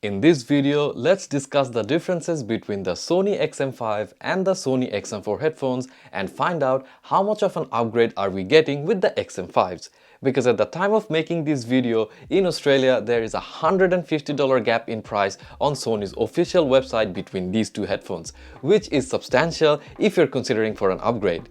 In this video, let's discuss the differences between the Sony XM5 and the Sony XM4 headphones and find out how much of an upgrade are we getting with the XM5s. Because at the time of making this video, in Australia, there is a $150 gap in price on Sony's official website between these two headphones, which is substantial if you're considering for an upgrade.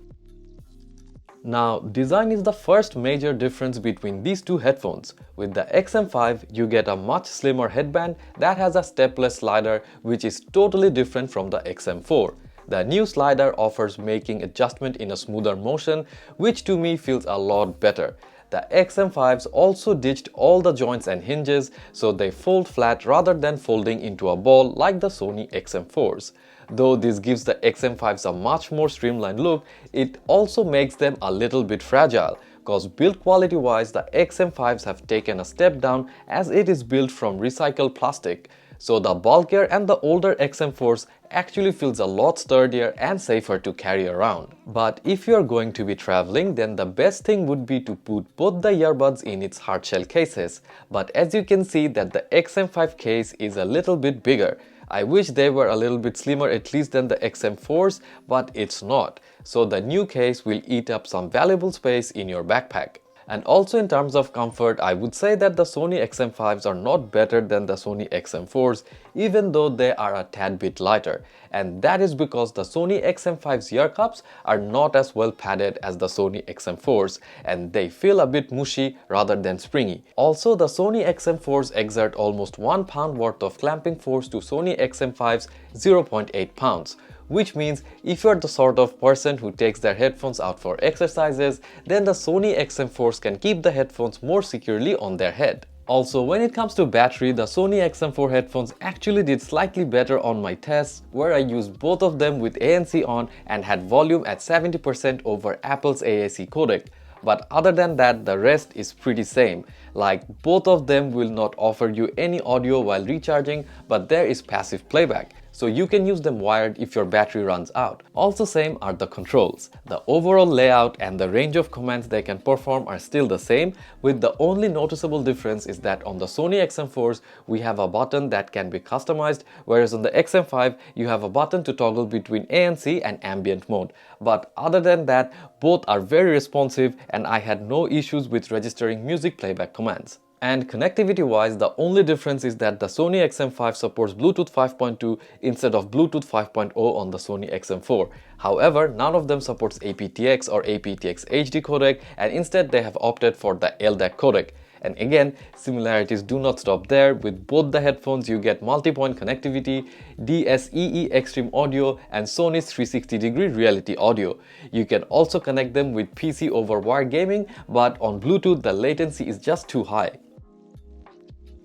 Now, design is the first major difference between these two headphones. With the XM5, you get a much slimmer headband that has a stepless slider which is totally different from the XM4. The new slider offers making adjustment in a smoother motion, which to me feels a lot better. The XM5s also ditched all the joints and hinges, so they fold flat rather than folding into a ball like the Sony XM4s. Though this gives the XM5s a much more streamlined look, it also makes them a little bit fragile, cause build quality wise the XM5s have taken a step down as it is built from recycled plastic. So the bulkier and the older XM4s actually feels a lot sturdier and safer to carry around. But if you are going to be traveling, then the best thing would be to put both the earbuds in its hardshell cases. But as you can see that the XM5 case is a little bit bigger. I wish they were a little bit slimmer at least than the XM4s, but it's not. So the new case will eat up some valuable space in your backpack. And also in terms of comfort, I would say that the Sony XM5s are not better than the Sony XM4s, even though they are a tad bit lighter. And that is because the Sony XM5's ear cups are not as well padded as the Sony XM4s, and they feel a bit mushy rather than springy. Also, the Sony XM4s exert almost 1 pound worth of clamping force to Sony XM5's 0.8 pounds. Which means if you're the sort of person who takes their headphones out for exercises, then the Sony XM4s can keep the headphones more securely on their head. Also, when it comes to battery, the Sony XM4 headphones actually did slightly better on my tests, where I used both of them with ANC on and had volume at 70% over Apple's AAC codec. But other than that, the rest is pretty same. Like, both of them will not offer you any audio while recharging, but there is passive playback. So you can use them wired if your battery runs out. Also same are the controls. The overall layout and the range of commands they can perform are still the same, with the only noticeable difference is that on the Sony XM4s we have a button that can be customized, whereas on the XM5 you have a button to toggle between ANC and ambient mode. But other than that, both are very responsive and I had no issues with registering music playback commands. And connectivity wise, the only difference is that the Sony XM5 supports Bluetooth 5.2 instead of Bluetooth 5.0 on the Sony XM4. However, none of them supports aptX or aptX HD codec, and instead they have opted for the LDAC codec. And again, similarities do not stop there. With both the headphones you get multi-point connectivity, DSEE Extreme Audio and Sony's 360-degree Reality Audio. You can also connect them with PC over wire gaming, but on Bluetooth the latency is just too high.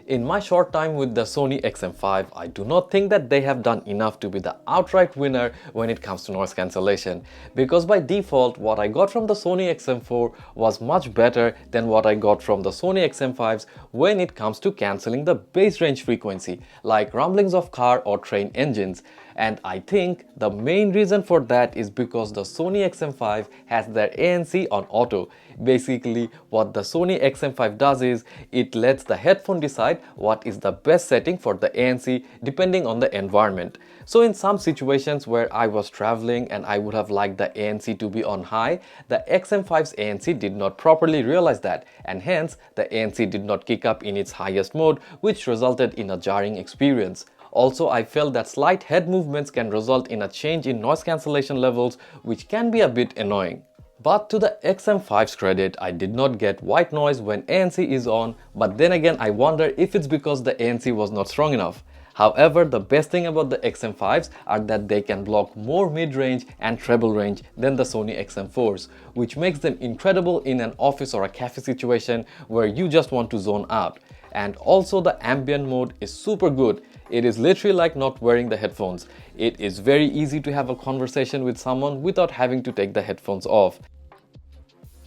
In my short time with the Sony XM5, I do not think that they have done enough to be the outright winner when it comes to noise cancellation, because by default what I got from the Sony XM4 was much better than what I got from the Sony XM5s when it comes to cancelling the bass range frequency, like rumblings of car or train engines. And I think the main reason for that is because the Sony XM5 has their ANC on auto. Basically, what the Sony XM5 does is, it lets the headphone decide what is the best setting for the ANC depending on the environment. So in some situations where I was traveling and I would have liked the ANC to be on high, the XM5's ANC did not properly realize that, and hence the ANC did not kick up in its highest mode, which resulted in a jarring experience. Also, I felt that slight head movements can result in a change in noise cancellation levels, which can be a bit annoying. But to the XM5's credit, I did not get white noise when ANC is on, but then again I wonder if it's because the ANC was not strong enough. However, the best thing about the XM5s are that they can block more mid-range and treble range than the Sony XM4s, which makes them incredible in an office or a cafe situation where you just want to zone out. And also the ambient mode is super good. It is literally like not wearing the headphones. It is very easy to have a conversation with someone without having to take the headphones off.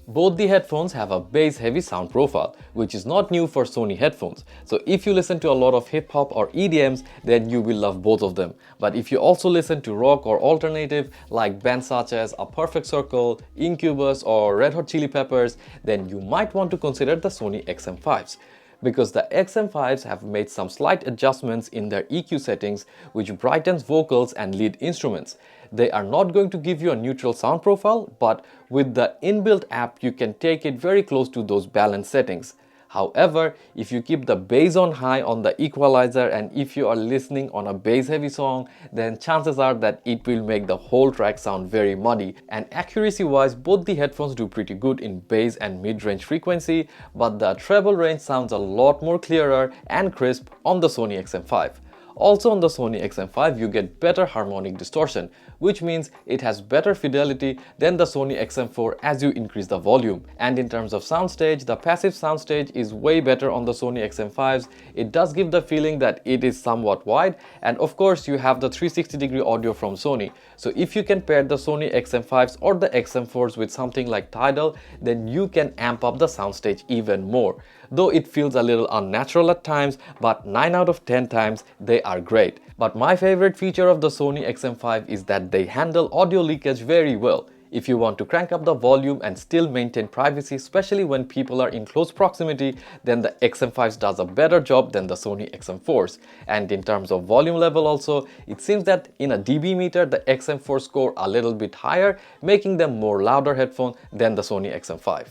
Both the headphones have a bass-heavy sound profile, which is not new for Sony headphones. So if you listen to a lot of hip-hop or EDMs, then you will love both of them. But if you also listen to rock or alternative, like bands such as A Perfect Circle, Incubus or Red Hot Chili Peppers, then you might want to consider the Sony XM5s. because the XM5s have made some slight adjustments in their EQ settings which brightens vocals and lead instruments. They are not going to give you a neutral sound profile, but with the inbuilt app you can take it very close to those balance settings. However, if you keep the bass on high on the equalizer and if you are listening on a bass heavy song, then chances are that it will make the whole track sound very muddy. And accuracy wise, both the headphones do pretty good in bass and mid-range frequency, but the treble range sounds a lot more clearer and crisp on the Sony XM5. Also on the Sony XM5 you get better harmonic distortion, which means it has better fidelity than the Sony XM4 as you increase the volume. And in terms of soundstage, the passive soundstage is way better on the Sony XM5s. It does give the feeling that it is somewhat wide, and of course you have the 360-degree audio from Sony. So if you can pair the Sony XM5s or the XM4s with something like Tidal, then you can amp up the soundstage even more. Though it feels a little unnatural at times, but 9 out of 10 times they are great. But my favorite feature of the Sony XM5 is that they handle audio leakage very well. If you want to crank up the volume and still maintain privacy, especially when people are in close proximity, then the XM5s does a better job than the Sony XM4s. And in terms of volume level also, it seems that in a dB meter, the XM4 score a little bit higher, making them more louder headphone than the Sony XM5.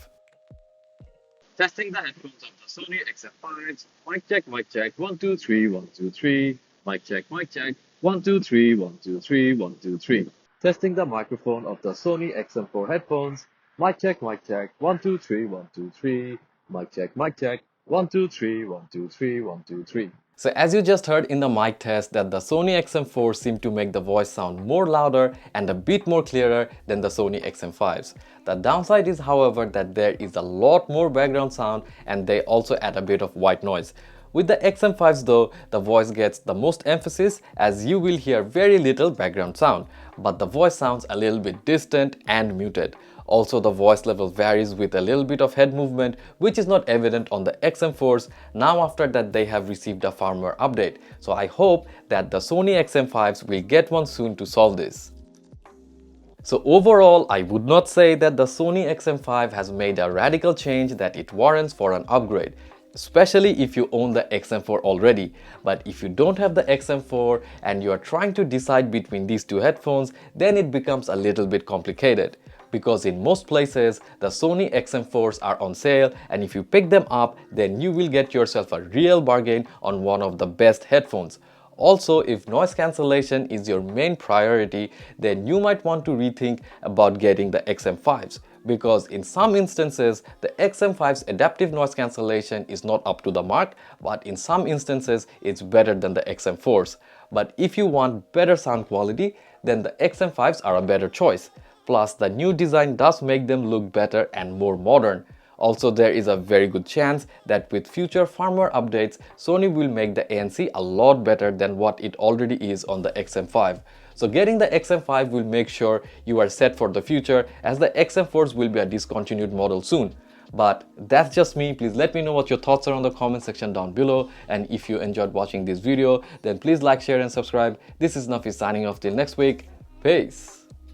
Testing the headphones of the Sony XM5s. Mic check, 1 2 3, 1 2 3. Mic check, 1 2 3, 1 2 3, 1 2 3. Testing the microphone of the Sony XM4 headphones. Mic check, 1 2 3, 1 2 3. Mic check, 1 2 3, 1 2 3, 1 2 3. So as you just heard in the mic test that the Sony XM4 seemed to make the voice sound more louder and a bit more clearer than the Sony XM5s. The downside is, however, that there is a lot more background sound and they also add a bit of white noise. With the XM5s though, the voice gets the most emphasis as you will hear very little background sound, but the voice sounds a little bit distant and muted. Also, the voice level varies with a little bit of head movement, which is not evident on the XM4s now after that they have received a firmware update. So I hope that the Sony XM5s will get one soon to solve this. So overall, I would not say that the Sony XM5 has made a radical change that it warrants for an upgrade, especially if you own the XM4 already. But if you don't have the XM4 and you are trying to decide between these two headphones, then it becomes a little bit complicated. Because in most places, the Sony XM4s are on sale, and if you pick them up, then you will get yourself a real bargain on one of the best headphones. Also, if noise cancellation is your main priority, then you might want to rethink about getting the XM5s. Because in some instances, the XM5's adaptive noise cancellation is not up to the mark, but in some instances, it's better than the XM4s. But if you want better sound quality, then the XM5s are a better choice. Plus, the new design does make them look better and more modern. Also, there is a very good chance that with future firmware updates, Sony will make the ANC a lot better than what it already is on the XM5. So getting the XM5 will make sure you are set for the future, as the XM4s will be a discontinued model soon. But that's just me. Please let me know what your thoughts are on the comment section down below, and if you enjoyed watching this video, then please like, share and subscribe. This is Nafis signing off till next week. Peace.